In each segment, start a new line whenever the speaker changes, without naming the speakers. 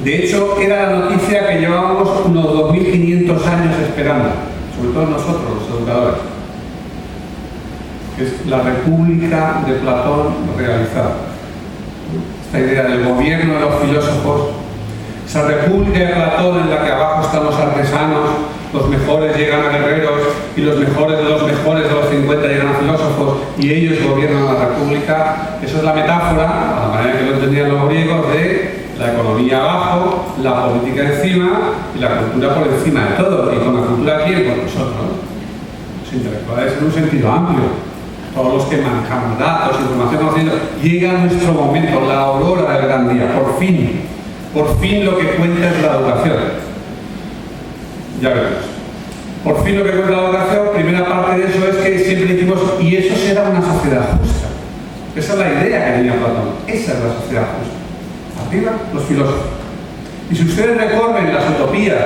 De hecho, era la noticia que llevábamos unos 2500 años esperando, sobre todo nosotros, los educadores. Es la República de Platón realizada. Esta idea del gobierno de los filósofos, esa República de Platón en la que abajo están los artesanos, los mejores llegan a guerreros y los mejores de los 50 llegan a filósofos y ellos gobiernan la República. Eso es la metáfora, a la manera que lo entendían los griegos, de la economía abajo, la política encima y la cultura por encima de todo. ¿Y con la cultura quién? Pues nosotros, los intelectuales en un sentido amplio. Todos los que manejamos datos, información, conocimiento. Llega nuestro momento, la aurora del gran día, por fin lo que cuenta es la educación. Ya veremos. Por fin lo que cuenta la educación, primera parte de eso es que siempre decimos, y eso será una sociedad justa. Esa es la idea que tenía Platón, esa es la sociedad justa. Arriba, los filósofos. Y si ustedes recorren las utopías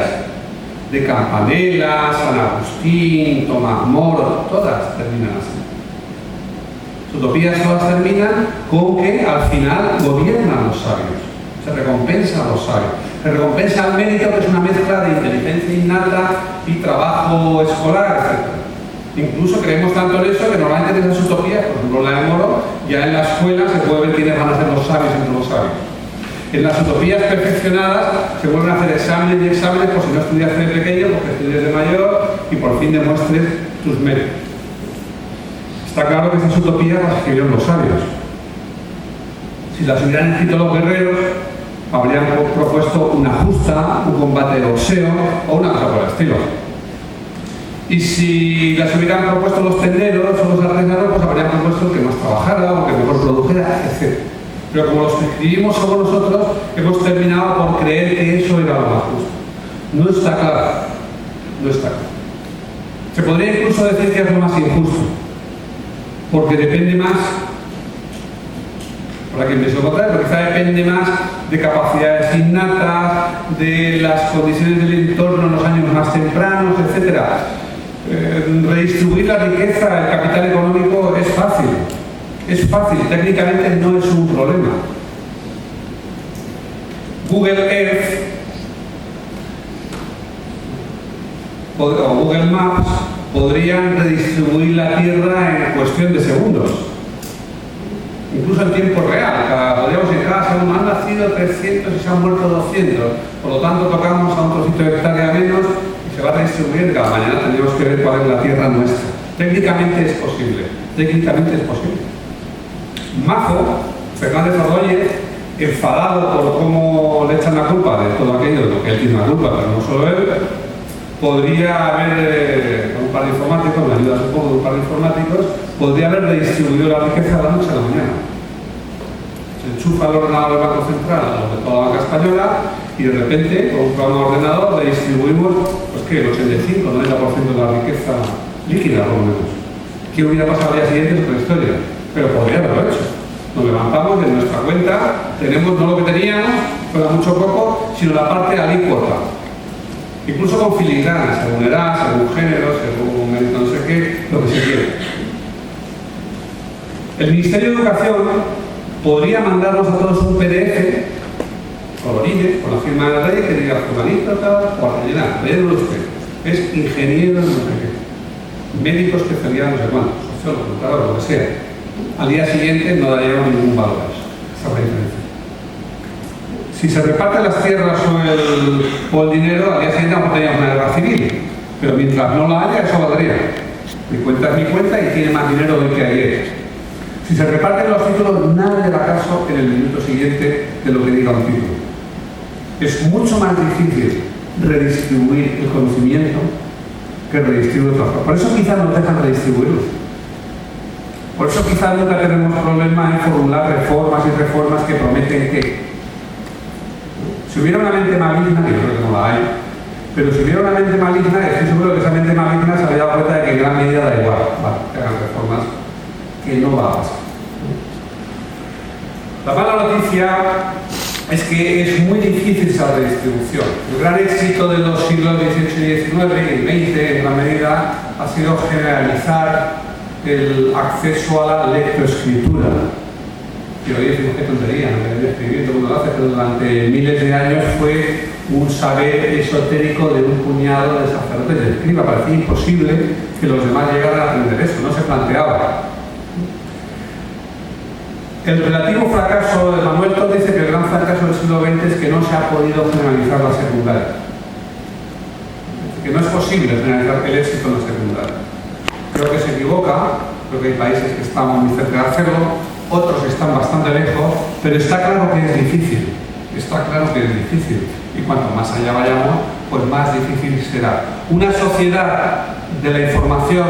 de Campanella, San Agustín, Tomás Moro, todas terminan así. Las utopías todas terminan con que al final gobiernan los sabios. Se recompensa a los sabios. Se recompensa al mérito, que es una mezcla de inteligencia innata y trabajo escolar, etc. Incluso creemos tanto en eso que normalmente en esas utopías, por ejemplo la de Moro, ya en la escuela se puede ver quiénes van a ser los sabios entre los sabios. En las utopías perfeccionadas se vuelven a hacer exámenes y exámenes por si no estudiaste de pequeño, porque estudias de mayor y por fin demuestres tus méritos. Está claro que estas utopías las escribieron los sabios. Si las hubieran escrito los guerreros, habrían propuesto una justa, un combate de boxeo o una cosa por el estilo. Y si las hubieran propuesto los tenderos o los artesanos, pues habrían propuesto que más trabajara o que mejor produjera, etc. Pero como los que escribimos somos nosotros, hemos terminado por creer que eso era lo más justo. No está claro. No está claro. Se podría incluso decir que es lo más injusto, porque depende más, para quien piense lo contrario, porque quizá depende más de capacidades innatas, de las condiciones del entorno en los años más tempranos, etc. Redistribuir la riqueza, el capital económico es fácil. Es fácil, técnicamente no es un problema. Google Earth o Google Maps podrían redistribuir la Tierra en cuestión de segundos. Incluso en tiempo real. Podríamos en cada segundo han nacido 300 y se han muerto 200. Por lo tanto, tocamos a un trocito de hectárea menos y se va a redistribuir. Cada mañana tendríamos que ver cuál es la Tierra nuestra. Técnicamente es posible. Técnicamente es posible. Mazo, Fernández Ordóñez, enfadado por cómo le echan la culpa de todo aquello, de lo que él tiene la culpa, pero no solo él, podría haber, con un par de informáticos, me ayudas un poco de un par de informáticos, podría haber redistribuido la riqueza de la noche a la mañana. Se enchufa el ordenador del Banco Central a lo de toda la banca española y de repente, con un programa de ordenador, redistribuimos, pues que el 85-90% de la riqueza líquida, por lo menos. ¿Qué hubiera pasado al día siguiente? Es otra historia. Pero podría haberlo hecho. Nos levantamos y en nuestra cuenta tenemos no lo que teníamos, fuera mucho poco, sino la parte alícuota. Incluso con filigranas, según edad, según género, según no sé qué, lo que se quiere. El Ministerio de Educación podría mandarnos a todos un PDF, colorines, con la firma del rey, que diga fulanito, tal, o a rellenar, léelo usted. Es ingeniero, no sé qué. Médico especialidad, no sé cuánto, sociólogo, educador, lo que sea. Al día siguiente no daría ningún valor a eso. Esa es la diferencia. Si se reparten las tierras o el dinero, al día siguiente vamos a tener una guerra civil. Pero mientras no la haya, eso valdría. Mi cuenta es mi cuenta y tiene más dinero del que ayer. Si se reparten los títulos, nadie le da caso en el minuto siguiente de lo que diga un título. Es mucho más difícil redistribuir el conocimiento que redistribuir otras cosas. Por eso quizás nos dejan redistribuirlo. Por eso quizás nunca tenemos problema en formular reformas y reformas que prometen que. Si hubiera una mente maligna, que yo creo que no la hay, pero si hubiera una mente maligna, estoy seguro que esa mente maligna se habría dado cuenta de que en gran medida da igual, que hagan reformas, que no va a pasar. La mala noticia es que es muy difícil esa redistribución. El gran éxito de los siglos XVIII y XIX y XX, en gran medida, ha sido generalizar el acceso a la lectoescritura. que hoy decimos qué tontería, no debería escribir, todo el mundo lo hace, pero durante miles de años fue un saber esotérico de un puñado de sacerdotes de escriba. Parecía imposible que los demás llegaran a aprender eso, no se planteaba. El relativo fracaso de Manuel Todd dice que el gran fracaso del siglo XX es que no se ha podido generalizar la secundaria. Que no es posible generalizar el éxito en la secundaria. Creo que se equivoca, creo que hay países que están muy cerca de hacerlo, otros están bastante lejos, pero está claro que es difícil. Está claro que es difícil. Y cuanto más allá vayamos, pues más difícil será. Una sociedad de la información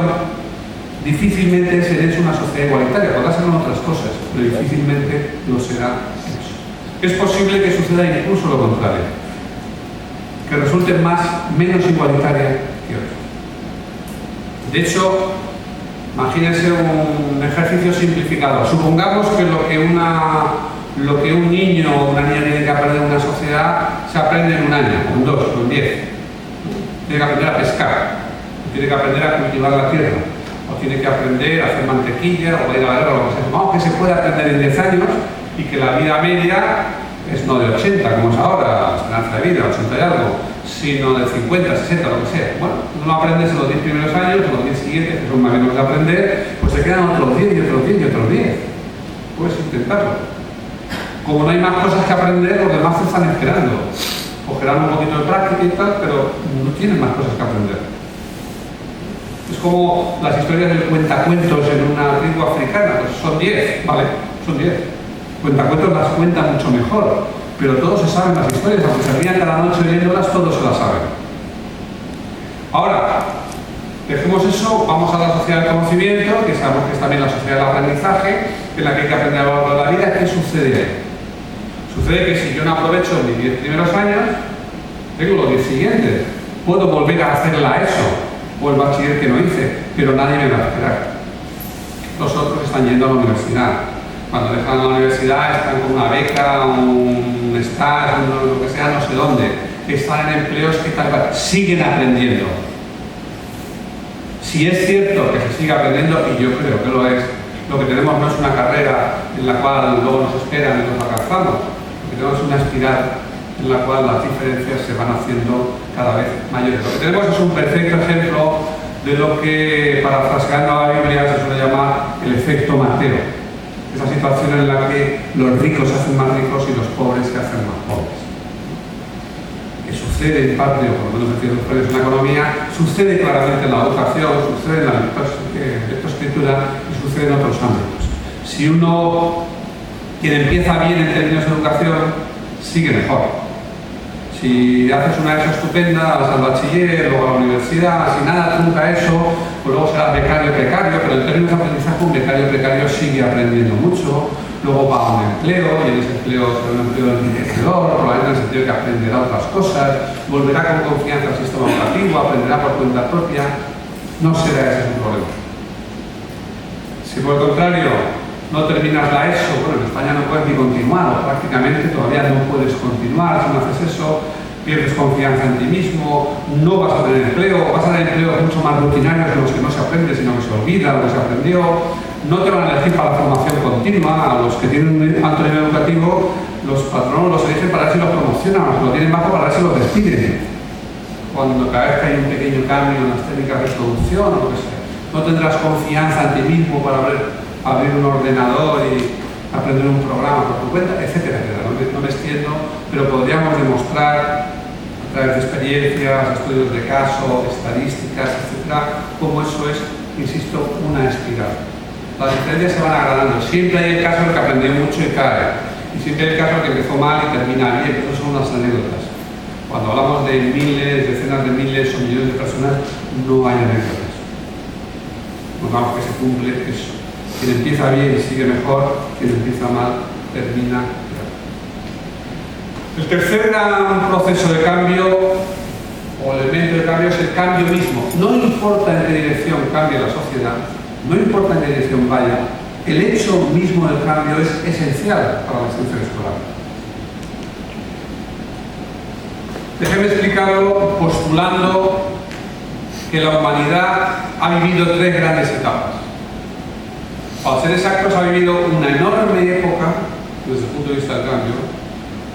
difícilmente será una sociedad igualitaria, podrá ser otras cosas, pero difícilmente lo será eso. Es posible que suceda incluso lo contrario, que resulte menos igualitaria que otras. De hecho, imagínense un ejercicio simplificado. Supongamos que lo que un niño o una niña tiene que aprender en una sociedad se aprende en un año, en 2, en 10. Tiene que aprender a pescar, tiene que aprender a cultivar la tierra, o tiene que aprender a hacer mantequilla, o ir a la guerra, o lo que sea. Supongamos que se puede aprender en 10 años y que la vida media es no de 80, como es ahora, la esperanza de vida, 80 y algo, sino de 50, 60, lo que sea. Bueno, no aprendes en los 10 primeros años, en los 10 siguientes, que son más menos de aprender, pues se quedan otros 10 y otros 10 y otros 10. Puedes intentarlo. Como no hay más cosas que aprender, los demás se están esperando. Cogerán un poquito de práctica y tal, pero no tienen más cosas que aprender. Es como las historias del cuentacuentos en una tribu africana, pues son 10, ¿vale? Son 10. Cuentacuentos las cuentan mucho mejor, pero todos se saben las historias, aunque se rían cada noche leyéndolas, todos se las saben. Ahora, dejemos eso, vamos a la sociedad del conocimiento, que sabemos que es también la sociedad del aprendizaje, en la que hay que aprender a lo largo de la vida. ¿Qué sucede ahí? Sucede que si yo no aprovecho mis 10 primeros años, tengo los 10 siguientes. Puedo volver a hacer la ESO o el bachiller que no hice, pero nadie me va a esperar. Los otros están yendo a la universidad. Cuando dejan la universidad están con una beca, un stage, lo que sea, no sé dónde. Están en empleos que tal cual siguen aprendiendo. Si es cierto que se sigue aprendiendo, y yo creo que lo es, lo que tenemos no es una carrera en la cual luego nos esperan y nos alcanzamos. Lo que tenemos es una espiral en la cual las diferencias se van haciendo cada vez mayores. Lo que tenemos es un perfecto ejemplo de lo que, parafraseando a la Biblia, se suele llamar el efecto Mateo. Esa situación en la que los ricos se hacen más ricos y los pobres se hacen más pobres. Que sucede en parte, o por lo menos en ciertos países en la economía, sucede claramente en la educación, sucede en la lectoescritura y sucede en otros ámbitos. Si quien empieza bien en términos de educación, sigue mejor. Si haces una ESO estupenda, vas al bachiller, luego a la universidad, si nada trunca eso, pues luego serás becario precario, pero en términos de aprendizaje un becario precario sigue aprendiendo mucho, luego va a un empleo, y en ese empleo será un empleo enriquecedor, probablemente en el sentido de que aprenderá otras cosas, volverá con confianza al sistema educativo, aprenderá por cuenta propia. No será ese su problema. Si por el contrario no terminas la ESO, bueno, en España no puedes ni continuar, o prácticamente todavía no puedes continuar. Si no haces eso, pierdes confianza en ti mismo, no vas a tener empleo, vas a tener empleos mucho más rutinarios en los que no se aprende, sino que se olvida lo que se aprendió. No te van a elegir para la formación continua. A los que tienen un alto nivel educativo, los patronos los eligen para ver si los promocionan, los que lo tienen bajo para ver si los despiden. Cuando cada vez que hay un pequeño cambio en las técnicas de producción o lo que sea, no tendrás confianza en ti mismo para abrir un ordenador y aprender un programa por tu cuenta, etcétera, etcétera. No me extiendo, pero podríamos demostrar a través de experiencias, estudios de caso, estadísticas, etcétera, cómo eso es, insisto, una espiral. Las diferencias se van agradando. Siempre hay el caso del que aprendió mucho y cae, y siempre hay el caso del que empezó mal y termina bien. Esas son unas anécdotas. Cuando hablamos de miles, decenas de miles o millones de personas, no hay anécdotas. Nos vamos que se cumple eso. Quien empieza bien sigue mejor, quien empieza mal termina peor. El tercer gran proceso de cambio o elemento de cambio es el cambio mismo. No importa en qué dirección cambie la sociedad, no importa en qué dirección vaya, el hecho mismo del cambio es esencial para la extensión escolar. Déjenme explicarlo postulando que la humanidad ha vivido tres grandes etapas. Para ser exactos, ha vivido una enorme época desde el punto de vista del cambio,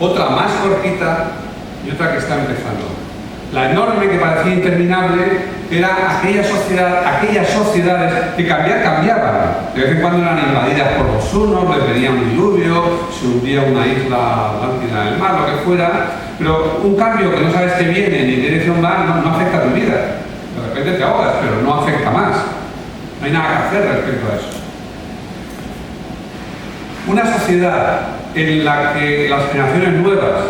otra más cortita y otra que está empezando. La enorme, que parecía interminable, era aquellas sociedades que cambiaban. De vez en cuando eran invadidas por los hunos, les venía un diluvio, se hundía una isla atlántica en el mar, lo que fuera, pero un cambio que no sabes que viene ni qué dirección va, no afecta a tu vida. De repente te ahogas, pero no afecta más. No hay nada que hacer respecto a eso. Una sociedad en la que las generaciones nuevas,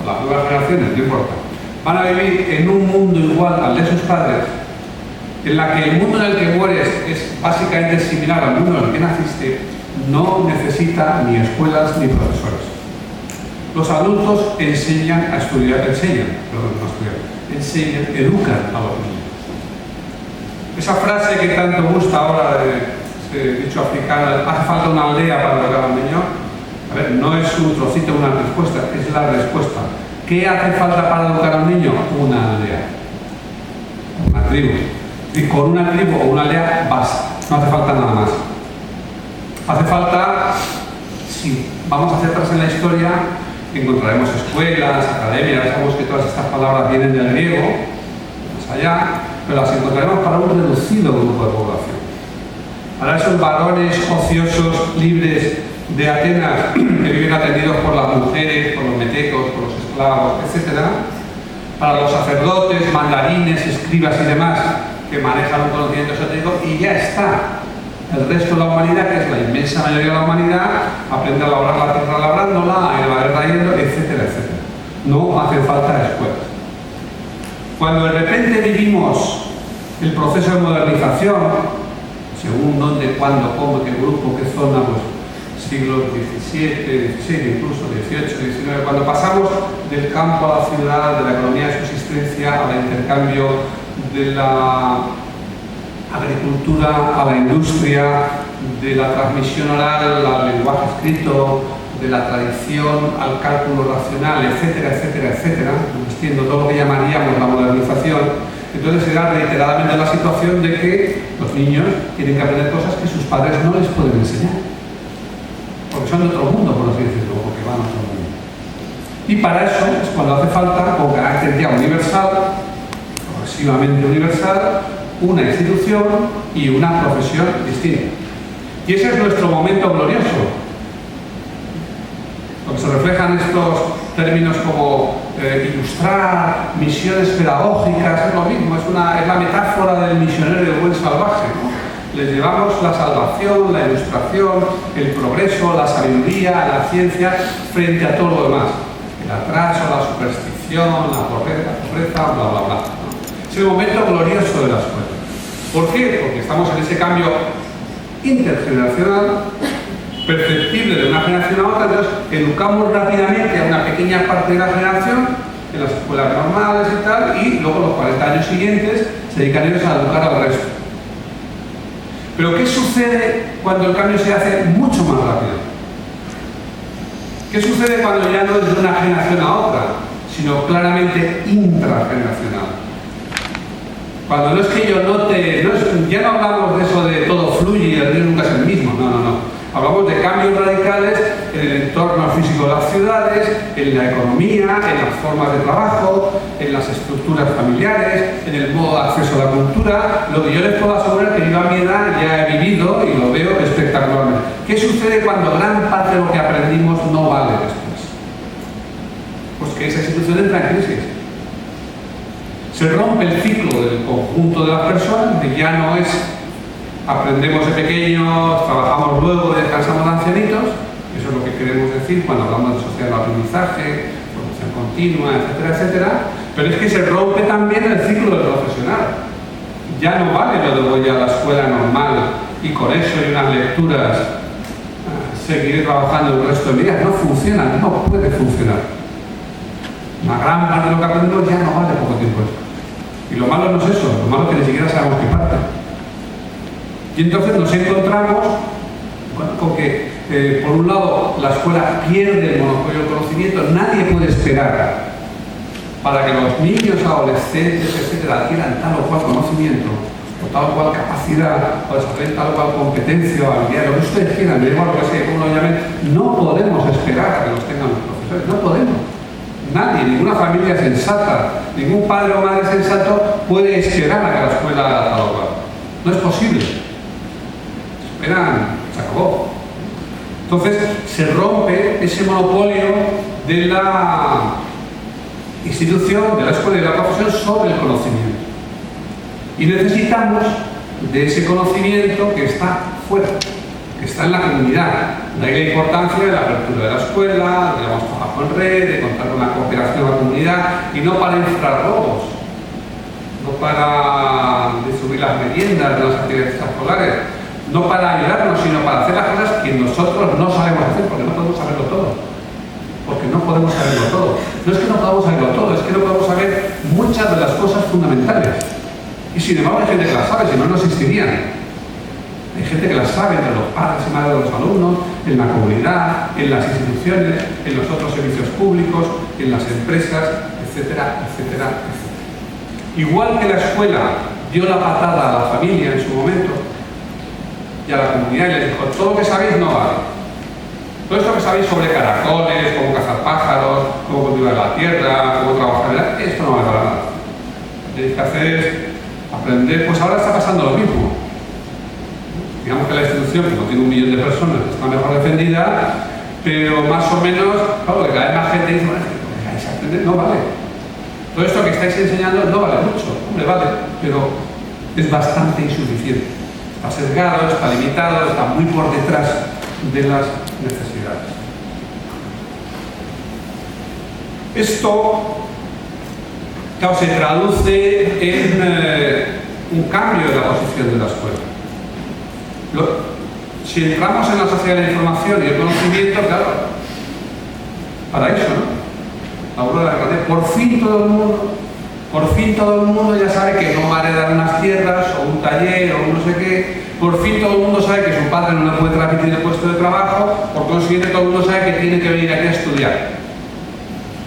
las nuevas generaciones, no importa, van a vivir en un mundo igual al de sus padres, en la que el mundo en el que mueres es básicamente similar al mundo en el que naciste, no necesita ni escuelas ni profesores. Los adultos enseñan, educan a los niños. Esa frase que tanto gusta ahora de dicho africano, hace falta una aldea para educar al niño. A ver, no es un trocito, una respuesta, es la respuesta. ¿Qué hace falta para educar a un niño? Una aldea, una tribu. Y con una tribu o una aldea basta, no hace falta nada más. Hace falta, si vamos hacia atrás en la historia, encontraremos escuelas, academias, sabemos que todas estas palabras vienen del griego, más allá, pero las encontraremos para un reducido grupo de población. Para esos varones ociosos, libres de Atenas, que viven atendidos por las mujeres, por los metecos, por los esclavos, etc. Para los sacerdotes, mandarines, escribas y demás, que manejan un conocimiento esotérico, y ya está. El resto de la humanidad, que es la inmensa mayoría de la humanidad, aprende a labrar la tierra labrándola, a ir a la trayendo, etcétera, etcétera. No hace falta escuelas. Cuando de repente vivimos el proceso de modernización, según dónde, cuándo, cómo, qué grupo, qué zona, pues siglos XVII, XVI, incluso XVIII, XIX, cuando pasamos del campo a la ciudad, de la economía de subsistencia al intercambio de la agricultura a la industria, de la transmisión oral al lenguaje escrito, de la tradición al cálculo racional, etcétera, etcétera, etcétera, extiendo todo lo que llamaríamos la modernización. Entonces se da reiteradamente la situación de que los niños tienen que aprender cosas que sus padres no les pueden enseñar, porque son de otro mundo, por así decirlo, porque van a otro mundo. Y para eso es cuando hace falta, con carácter ya universal, progresivamente universal, una institución y una profesión distinta. Y ese es nuestro momento glorioso. Lo que se reflejan estos términos como ilustrar, misiones pedagógicas, es lo mismo, es la metáfora del misionero y del buen salvaje, ¿no? Les llevamos la salvación, la ilustración, el progreso, la sabiduría, la ciencia, frente a todo lo demás. El atraso, la superstición, la pobreza, bla, bla, bla, ¿no? Es el momento glorioso de la escuela. ¿Por qué? Porque estamos en ese cambio intergeneracional, perceptible de una generación a otra, entonces educamos rápidamente a una pequeña parte de la generación en las escuelas normales y tal, y luego los 40 años siguientes se dedican ellos a educar al resto. Pero ¿qué sucede cuando el cambio se hace mucho más rápido? ¿Qué sucede cuando ya no es de una generación a otra, sino claramente intrageneracional? Cuando no es que yo note, ya no hablamos de eso de todo fluye y el río nunca es el mismo, no. Hablamos de cambios radicales en el entorno físico de las ciudades, en la economía, en las formas de trabajo, en las estructuras familiares, en el modo de acceso a la cultura. Lo que yo les puedo asegurar que yo a mi edad ya he vivido y lo veo espectacularmente. ¿Qué sucede cuando gran parte de lo que aprendimos no vale después? Pues que esa institución entra en crisis. Se rompe el ciclo del conjunto de las personas, que ya no es aprendemos de pequeños, trabajamos luego y descansamos de ancianitos. Eso es lo que queremos decir cuando hablamos de sociedad de aprendizaje, formación continua, etcétera, etcétera. Pero es que se rompe también el ciclo del profesional. Ya no vale lo de voy a la escuela normal y con eso y unas lecturas seguiré trabajando el resto de mi vida. No funciona, no puede funcionar. Una gran parte de lo que aprendemos ya no vale poco tiempo. Y lo malo no es eso, lo malo es que ni siquiera sabemos qué parte. Y entonces nos encontramos con que, por un lado, la escuela pierde el monopolio del conocimiento. Nadie puede esperar para que los niños, adolescentes, etcétera, adquieran tal o cual conocimiento, o tal cual capacidad, o desarrollen tal cual competencia o habilidad, lo que ustedes quieran, me da igual que sea, como lo llamen, no podemos esperar a que los tengan los profesores, no podemos. Nadie, ninguna familia sensata, ningún padre o madre sensato puede esperar a que la escuela haga tal cual. No es posible. Esperan, se acabó. Entonces se rompe ese monopolio de la institución, de la escuela y de la profesión sobre el conocimiento. Y necesitamos de ese conocimiento que está fuera, que está en la comunidad. De ahí la importancia de la apertura de la escuela, de trabajo en red, de contar con la cooperación de la comunidad, y no para infrarrobos, no para distribuir las meriendas de las actividades escolares, no para ayudarnos, sino para hacer las cosas que nosotros no sabemos hacer, porque no podemos saberlo todo. Porque no podemos saberlo todo. No es que no podamos saberlo todo, es que no podemos saber muchas de las cosas fundamentales. Y sin embargo hay gente que las sabe, si no, no existirían. Hay gente que las sabe entre los padres y madres de los alumnos, en la comunidad, en las instituciones, en los otros servicios públicos, en las empresas, etcétera, etcétera, etcétera. Igual que la escuela dio la patada a la familia en su momento y a la comunidad y les dijo, todo lo que sabéis no vale. Todo esto que sabéis sobre caracoles, cómo cazar pájaros, cómo cultivar la tierra, cómo trabajar, esto no vale para nada. Lo que tenéis que hacer es aprender, pues ahora está pasando lo mismo. Digamos que la institución, que no tiene 1 millón de personas, está mejor defendida, pero más o menos, claro, que cada vez más gente dice, bueno, lo que vais a aprender no vale. Todo esto que estáis enseñando no vale mucho, hombre, vale, pero es bastante insuficiente. Está sesgado, está limitado, está muy por detrás de las necesidades. Esto, claro, se traduce en un cambio de la posición de la escuela. Si entramos en la sociedad de la información y el conocimiento, claro, para eso, ¿no? La aurora de la grande, por fin todo el mundo ya sabe que no va a heredar unas tierras o un taller o no sé qué. Por fin todo el mundo sabe que su padre no le puede transmitir el puesto de trabajo, por consiguiente todo el mundo sabe que tiene que venir aquí a estudiar.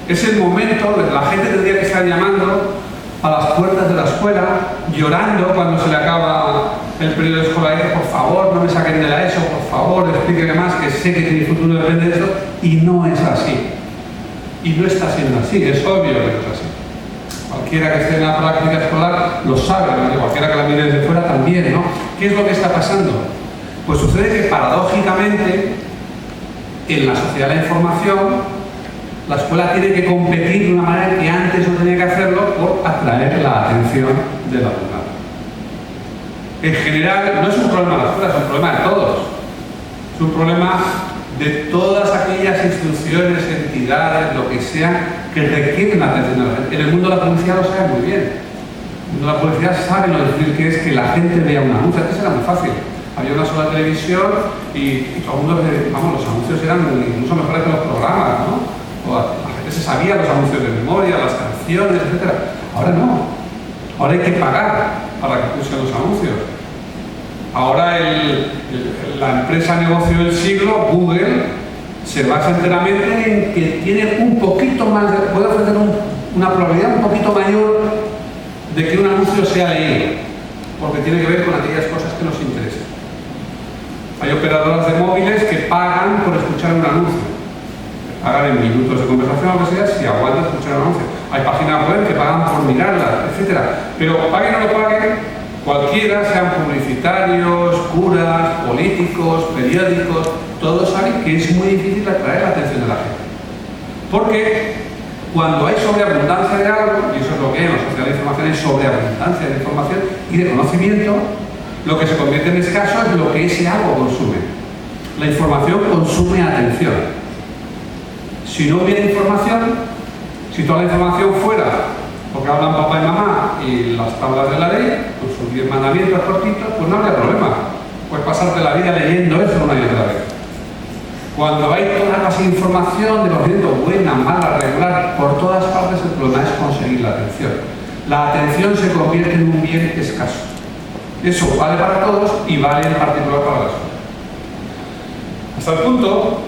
Es el momento, la gente tendría que estar llamando a las puertas de la escuela, llorando cuando se le acaba el periodo escolar, y dice, por favor, no me saquen de la ESO, por favor, explíquenme más, que sé que mi futuro depende de eso, y no es así. Y no está siendo así, es obvio que no es así. Cualquiera que esté en la práctica escolar lo sabe, cualquiera que la mire desde fuera también, ¿no? ¿Qué es lo que está pasando? Pues sucede que paradójicamente en la sociedad de la información la escuela tiene que competir de una manera que antes no tenía que hacerlo por atraer la atención del alumnado. En general no es un problema de la escuela, es un problema de todos. Es un problema de todas aquellas instituciones, entidades, lo que sea, que requieren la atención de la gente. En el mundo de la publicidad lo sabe muy bien. En el mundo de la publicidad saben lo difícil que es que la gente vea un anuncio. Antes era muy fácil. Había una sola televisión y todo el mundo, vamos, los anuncios eran incluso mejores que los programas, ¿no? La gente se sabía los anuncios de memoria, las canciones, etc. Ahora no. Ahora hay que pagar para que escuchen los anuncios. Ahora la empresa negocio del siglo, Google, se basa enteramente en que tiene un poquito más, puede ofrecer una probabilidad un poquito mayor de que un anuncio sea leído, porque tiene que ver con aquellas cosas que nos interesan. Hay operadoras de móviles que pagan por escuchar un anuncio. Pagan en minutos de conversación o lo que sea, si aguantan escuchar un anuncio. Hay páginas web que pagan por mirarlas, etc. Pero paguen o no paguen, cualquiera, sean publicitarios, curas, políticos, periódicos, todos saben que es muy difícil atraer la atención de la gente. Porque cuando hay sobreabundancia de algo, y eso es lo que hay en la sociedad de la información, es sobreabundancia de información y de conocimiento, lo que se convierte en escaso es lo que ese algo consume. La información consume atención. Si no hubiera información, si toda la información fuera porque hablan papá y mamá y las tablas de la ley, con sus 10 mandamientos cortitos, pues no habría problema. Puedes pasarte la vida leyendo eso una y otra vez. Cuando hay toda clase de información de conocimiento buena, mala, regular, por todas partes, el problema es conseguir la atención. La atención se convierte en un bien escaso. Eso vale para todos y vale en particular para las escuelas. Hasta el punto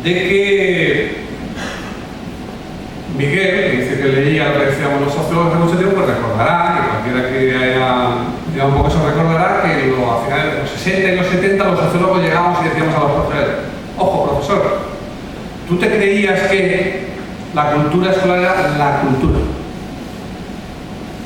de que Miguel, que dice que leía lo que decíamos los sociólogos hace mucho tiempo, pues recordará, que cualquiera que haya un poco eso recordará, que a finales de los 60 y los 70 los sociólogos llegábamos y decíamos a los profesores: ojo, profesor, ¿tú te creías que la cultura escolar era la cultura?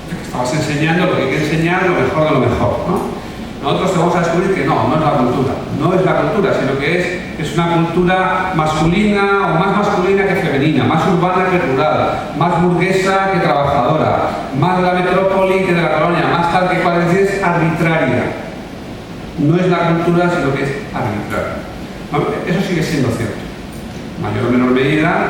Que estabas enseñando lo que hay que enseñar, lo mejor de lo mejor, ¿no? Nosotros te vamos a descubrir que no es la cultura, no es la cultura, sino que es una cultura masculina o más masculina que femenina, más urbana que rural, más burguesa que trabajadora, más de la metrópoli que de la colonia, más tal que cual, es arbitraria. No es la cultura, sino que es arbitraria. Eso sigue siendo cierto. En mayor o menor medida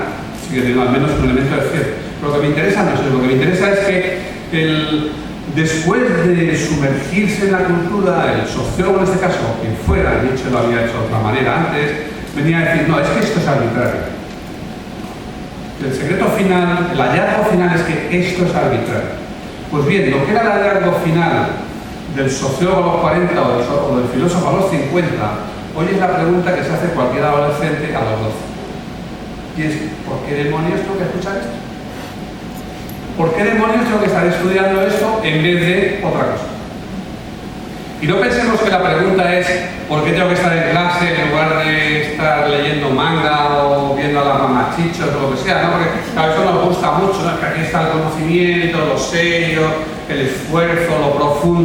sigue teniendo al menos un elemento de cierto. Pero lo que me interesa no es eso, lo que me interesa es que después de sumergirse en la cultura, el sociólogo en este caso, quien fuera, Nietzsche lo había hecho de otra manera antes, venía a decir: no, es que esto es arbitrario. El secreto final, el hallazgo final es que esto es arbitrario. Pues bien, lo que era el hallazgo final del sociólogo a los 40 o del filósofo a los 50, hoy es la pregunta que se hace cualquier adolescente a los 12. Y es: ¿por qué demonios tengo que escuchar esto? ¿Por qué demonios tengo que estar estudiando esto en vez de otra cosa? Y no pensemos que la pregunta es: ¿por qué tengo que estar en clase en lugar de estar leyendo manga o viendo a las mamachichos o lo que sea, ¿no? Porque claro, eso nos gusta mucho, ¿no? Que aquí está el conocimiento, lo serio, el esfuerzo, lo profundo.